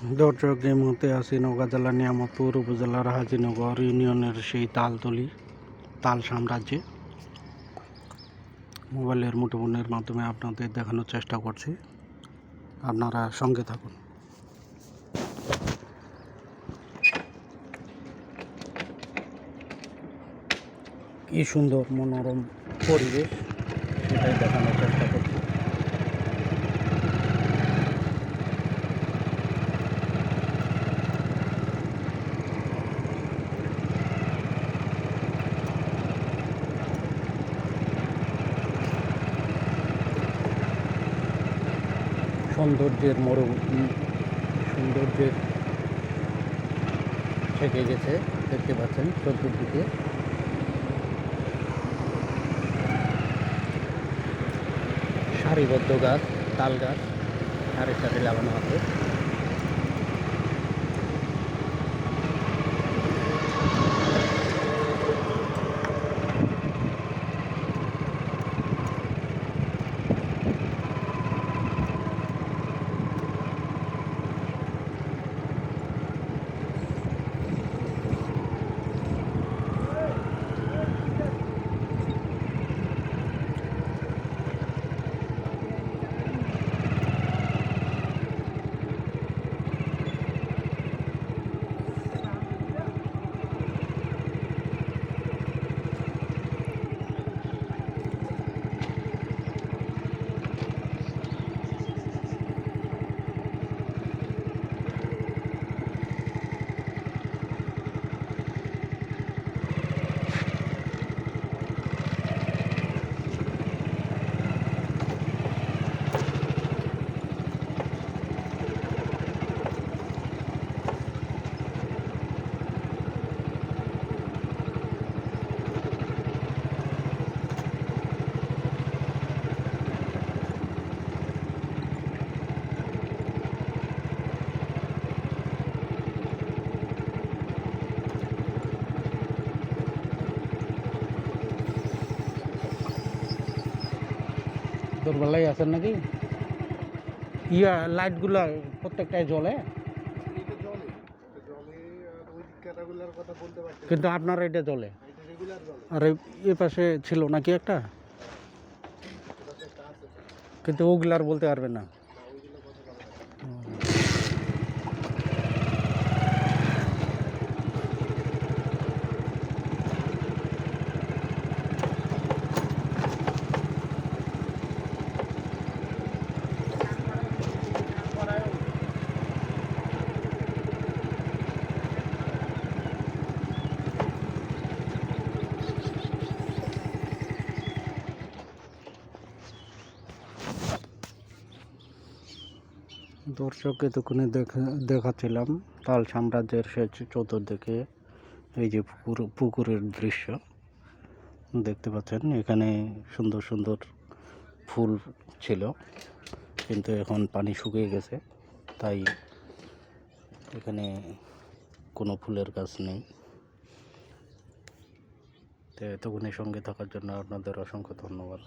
দর্শক, এই মুহূর্তে আছি নওগাঁ জেলার নিয়ামতপুর উপজেলার হাজিনগর ইউনিয়নের সেই তালতলি তাল সাম্রাজ্যে। মোবাইলের মুঠোফোনের মাধ্যমে আপনাদের দেখানোর চেষ্টা করছি, আপনারা সঙ্গে থাকুন। কি সুন্দর মনোরম পরিবেশ, সেটাই দেখানোর চেষ্টা করছি। সৌন্দর্যের থেকে গেছে, দেখতে পাচ্ছেন চতুর্দিকে সারিবদ্ধ গাছ, তাল গাছ সারি সারি লাগানো আছে। দোরবেলায় আছেন নাকি? লাইটগুলা প্রত্যেকটাই জ্বলে, কিন্তু আপনার এটা জ্বলে। আর এ পাশে ছিল নাকি একটা, কিন্তু ওগুলার বলতে পারবেন না। দর্শক, এতক্ষণে দেখাচ্ছিলাম তাল সাম্রাজ্যের সে চতুর্দিকে এই যে পুকুরের দৃশ্য দেখতে পাচ্ছেন। এখানে সুন্দর সুন্দর ফুল ছিল, কিন্তু এখন পানি শুকিয়ে গেছে, তাই এখানে কোনো ফুলের গাছ নেই। তো এতক্ষণে সঙ্গে থাকার জন্য আপনাদের অসংখ্য ধন্যবাদ।